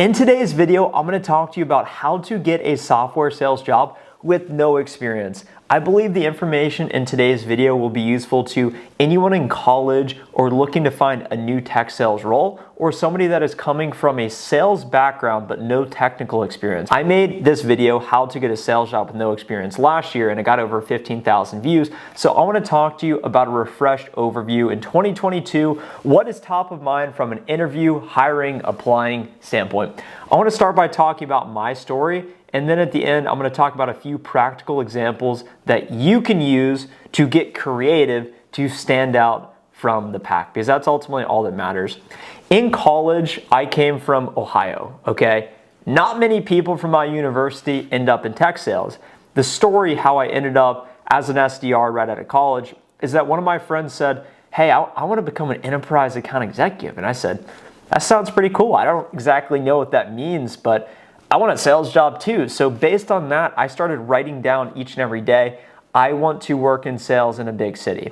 In today's video, I'm going to talk to you about how to get a software sales job with no experience. I believe the information in today's video will be useful to anyone in college or looking to find a new tech sales role, or somebody that is coming from a sales background but no technical experience. I made this video, how to get a sales job with no experience, last year, and it got over 15,000 views. So I want to talk to you about a refreshed overview in 2022, what is top of mind from an interview, hiring, applying standpoint. I want to start by talking about my story, and then at the end, I'm going to talk about a few practical examples that you can use to get creative to stand out from the pack, because that's ultimately all that matters. In college, I came from Ohio, okay? Not many people from my university end up in tech sales. The story how I ended up as an SDR right out of college is that one of my friends said, hey, I want to become an enterprise account executive. And I said, that sounds pretty cool. I don't exactly know what that means, but I want a sales job too. So based on that, I started writing down each and every day, I want to work in sales in a big city.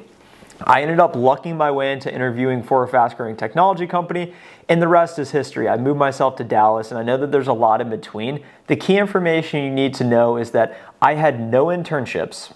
I ended up lucking my way into interviewing for a fast-growing technology company, and the rest is history. I moved myself to Dallas, and I know that there's a lot in between. The key information you need to know is that I had no internships,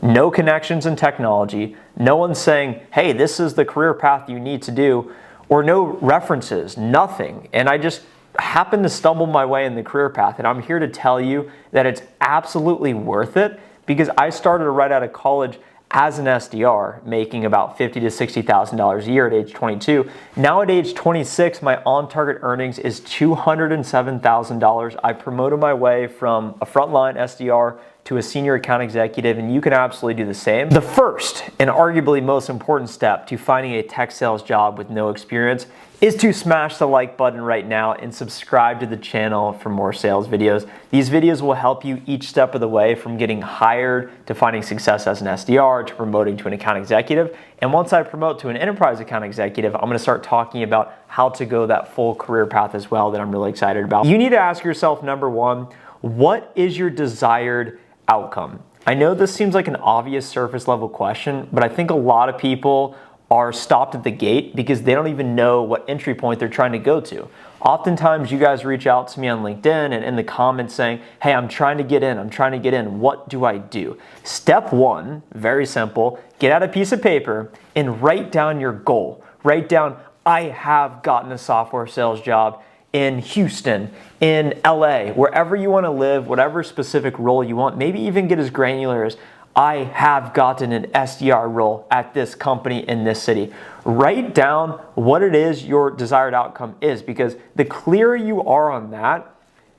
no connections in technology, no one saying, hey, this is the career path you need to do, or no references, nothing. And I just happened to stumble my way in the career path, and I'm here to tell you that it's absolutely worth it, because I started right out of college as an SDR, making about $50,000 to $60,000 a year at age 22. Now at age 26, my on-target earnings is $207,000. I promoted my way from a frontline SDR to a senior account executive, and you can absolutely do the same. The first and arguably most important step to finding a tech sales job with no experience is to smash the like button right now and subscribe to the channel for more sales videos. These videos will help you each step of the way, from getting hired to finding success as an SDR to promoting to an account executive. And once I promote to an enterprise account executive, I'm going to start talking about how to go that full career path as well, that I'm really excited about. You need to ask yourself, number one, what is your desired outcome? I know this seems like an obvious surface level question, but I think a lot of people are stopped at the gate because they don't even know what entry point they're trying to go to. Oftentimes you guys reach out to me on LinkedIn and in the comments saying, hey, I'm trying to get in, what do I do? Step one, very simple, get out a piece of paper and write down your goal. Write down, I have gotten a software sales job in Houston, in LA, wherever you want to live, whatever specific role you want. Maybe even get as granular as, I have gotten an SDR role at this company in this city. Write down what it is your desired outcome is, because the clearer you are on that,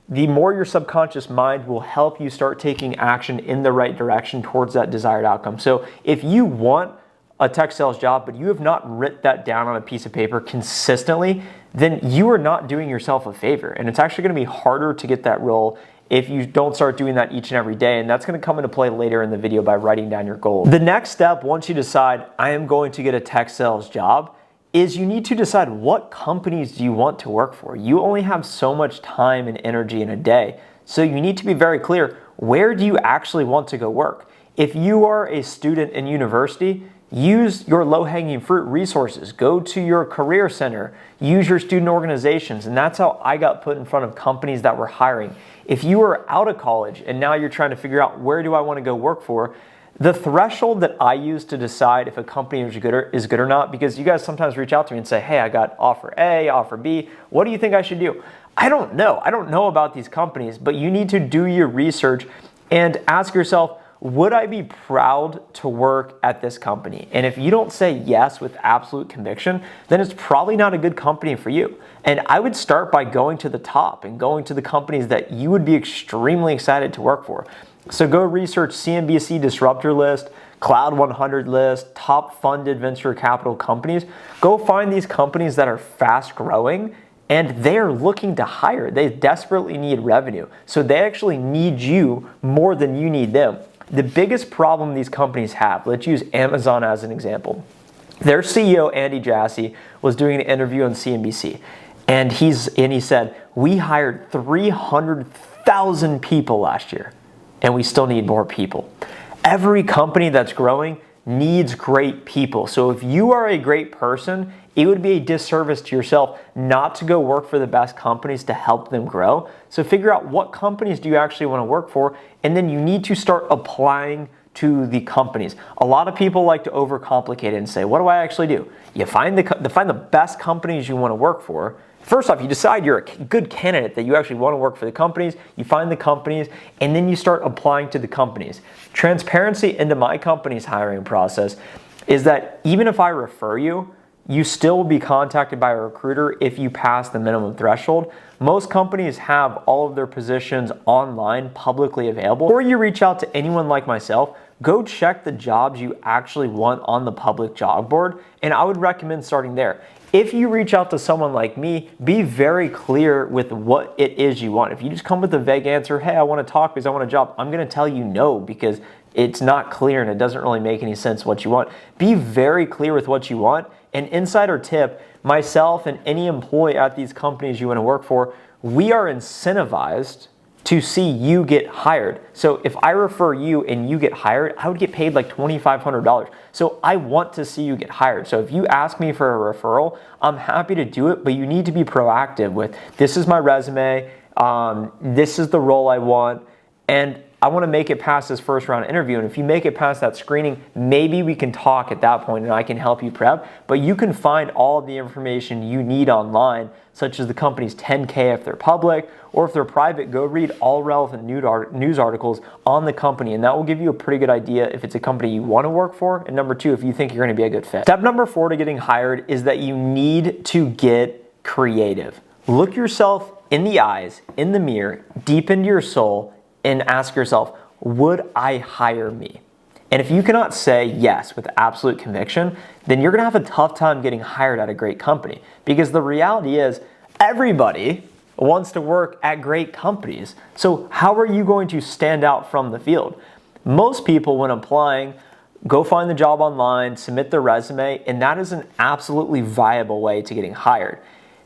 the more your subconscious mind will help you start taking action in the right direction towards that desired outcome. So if you want a tech sales job, but you have not written that down on a piece of paper consistently, then you are not doing yourself a favor. And it's actually going to be harder to get that role if you don't start doing that each and every day. And that's going to come into play later in the video by writing down your goals. The next step, once you decide I am going to get a tech sales job, is you need to decide what companies do you want to work for. You only have so much time and energy in a day. So you need to be very clear, where do you actually want to go work? If you are a student in university, use your low-hanging fruit resources. Go to your career center, use your student organizations, and that's how I got put in front of companies that were hiring. If you are out of college and now you're trying to figure out where do I want to go work for, the threshold that I use to decide if a company is good or not, because you guys sometimes reach out to me and say, hey, I got offer A, offer B, what do you think I should do? I don't know. I don't know about these companies, but you need to do your research and ask yourself, would I be proud to work at this company? And if you don't say yes with absolute conviction, then it's probably not a good company for you. And I would start by going to the top and going to the companies that you would be extremely excited to work for. So go research CNBC Disruptor list, Cloud 100 list, top funded venture capital companies. Go find these companies that are fast growing and they're looking to hire. They desperately need revenue. So they actually need you more than you need them. The biggest problem these companies have, let's use Amazon as an example. Their CEO, Andy Jassy, was doing an interview on CNBC, and he said, we hired 300,000 people last year, and we still need more people. Every company that's growing needs great people. So if you are a great person it would be a disservice to yourself not to go work for the best companies to help them grow. So figure out what companies do you actually want to work for, and then you need to start applying to the companies. A lot of people like to overcomplicate it and say, what do I actually do? You find the best companies you want to work for. First off, you decide you're a good candidate, that you actually want to work for the companies, you find the companies, and then you start applying to the companies. Transparency into my company's hiring process is that even if I refer you, you still will be contacted by a recruiter if you pass the minimum threshold. Most companies have all of their positions online, publicly available. Before you reach out to anyone like myself, go check the jobs you actually want on the public job board, and I would recommend starting there. If you reach out to someone like me, be very clear with what it is you want. If you just come with a vague answer, hey, I want to talk because I want a job, I'm going to tell you no, because it's not clear and it doesn't really make any sense what you want. Be very clear with what you want. An insider tip, myself and any employee at these companies you want to work for, we are incentivized to see you get hired. So if I refer you and you get hired, I would get paid like $2,500. So I want to see you get hired. So if you ask me for a referral, I'm happy to do it, but you need to be proactive with, this is my resume, this is the role I want, and I want to make it past this first round interview. And if you make it past that screening, maybe we can talk at that point and I can help you prep. But you can find all of the information you need online, such as the company's 10K if they're public, or if they're private, go read all relevant news articles on the company. And that will give you a pretty good idea if it's a company you want to work for. And number two, if you think you're going to be a good fit. Step number 4 to getting hired is that you need to get creative. Look yourself in the eyes, in the mirror, deep into your soul, and ask yourself, would I hire me? And if you cannot say yes with absolute conviction, then you're gonna have a tough time getting hired at a great company. Because the reality is, everybody wants to work at great companies. So how are you going to stand out from the field? Most people, when applying, go find the job online, submit their resume, and that is an absolutely viable way to getting hired.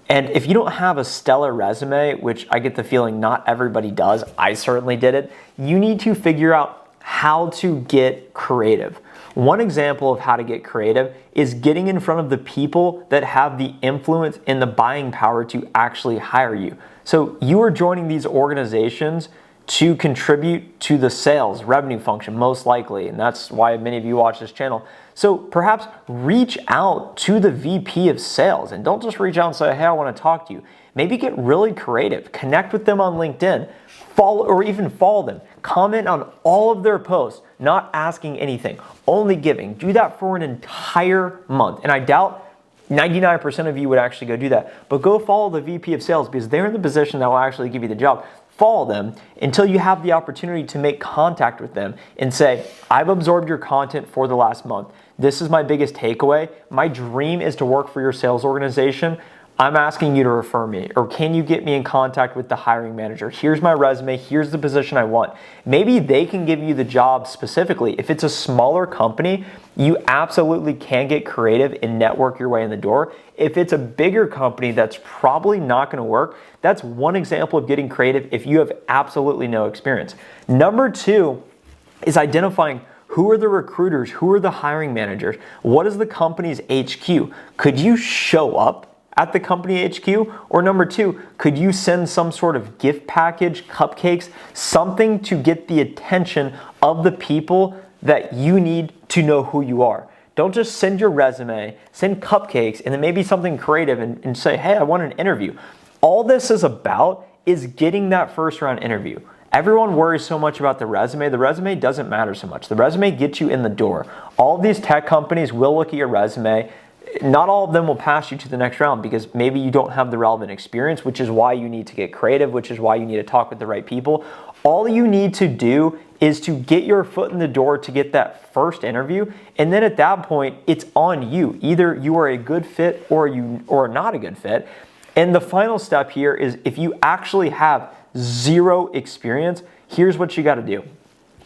And if you don't have a stellar resume, which I get the feeling not everybody does, I certainly did it, you need to figure out how to get creative. One example of how to get creative is getting in front of the people that have the influence and the buying power to actually hire you. So you are joining these organizations to contribute to the sales revenue function, most likely, and that's why many of you watch this channel. So perhaps reach out to the VP of sales, and don't just reach out and say, hey, I want to talk to you. Maybe get really creative. Connect with them on LinkedIn, follow or even follow them. Comment on all of their posts, not asking anything, only giving. Do that for an entire month, and I doubt 99% of you would actually go do that. But go follow the VP of sales, because they're in the position that will actually give you the job. Follow them until you have the opportunity to make contact with them and say, I've absorbed your content for the last month. This is my biggest takeaway. My dream is to work for your sales organization. I'm asking you to refer me, or can you get me in contact with the hiring manager? Here's my resume, here's the position I want. Maybe they can give you the job specifically. If it's a smaller company, you absolutely can get creative and network your way in the door. If it's a bigger company, that's probably not going to work. That's one example of getting creative if you have absolutely no experience. Number 2 is identifying who are the recruiters, who are the hiring managers, what is the company's HQ? Could you show up at the company HQ? Or number 2, could you send some sort of gift package, cupcakes, something to get the attention of the people that you need to know who you are? Don't just send your resume, send cupcakes, and then maybe something creative and say, hey, I want an interview. All this is about is getting that first round interview. Everyone worries so much about the resume. The resume doesn't matter so much. The resume gets you in the door. All of these tech companies will look at your resume. Not all of them will pass you to the next round because maybe you don't have the relevant experience, which is why you need to get creative, which is why you need to talk with the right people. All you need to do is to get your foot in the door to get that first interview. And then at that point, it's on you. Either you are a good fit or you are not a good fit. And the final step here is if you actually have zero experience, here's what you got to do.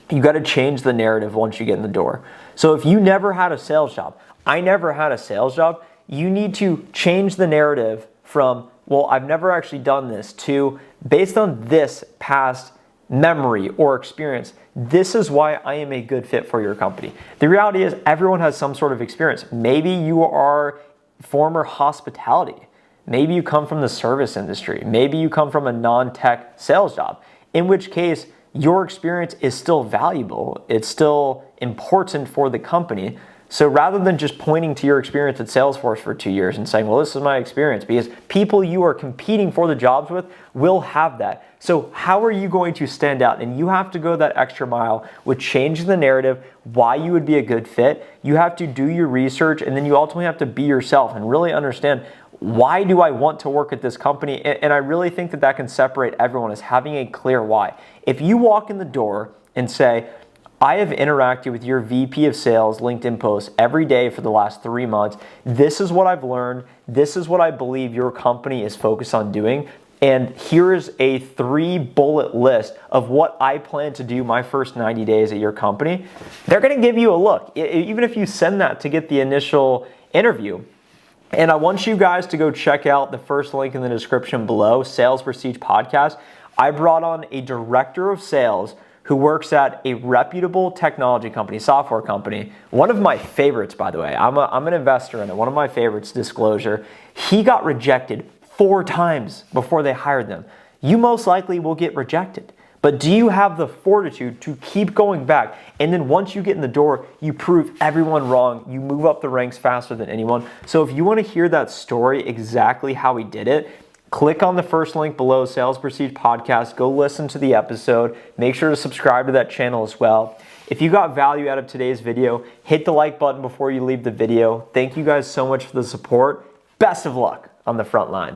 You got to change the narrative once you get in the door. So if you never had a sales job, I never had a sales job, you need to change the narrative from, well, I've never actually done this, to based on this past memory or experience, this is why I am a good fit for your company. The reality is everyone has some sort of experience. Maybe you are former hospitality. Maybe you come from the service industry. Maybe you come from a non-tech sales job, in which case your experience is still valuable. It's still important for the company. So rather than just pointing to your experience at Salesforce for 2 years and saying, well, this is my experience, because people you are competing for the jobs with will have that. So how are you going to stand out? And you have to go that extra mile with changing the narrative, why you would be a good fit. You have to do your research, and then you ultimately have to be yourself and really understand, why do I want to work at this company? And I really think that that can separate everyone, is having a clear why. If you walk in the door and say, I have interacted with your VP of sales LinkedIn posts every day for the last 3 months. This is what I've learned. This is what I believe your company is focused on doing. And here's a 3-bullet list of what I plan to do my first 90 days at your company. They're going to give you a look, even if you send that to get the initial interview. And I want you guys to go check out the first link in the description below, Sales Prestige Podcast. I brought on a director of sales who works at a reputable technology company, software company. One of my favorites, by the way. I'm an investor in it. One of my favorites, disclosure. He got rejected 4 times before they hired them. You most likely will get rejected. But do you have the fortitude to keep going back? And then once you get in the door, you prove everyone wrong. You move up the ranks faster than anyone. So if you want to hear that story, exactly how he did it, click on the first link below, Sales Prestige Podcast. Go listen to the episode. Make sure to subscribe to that channel as well. If you got value out of today's video, hit the like button before you leave the video. Thank you guys so much for the support. Best of luck on the front line.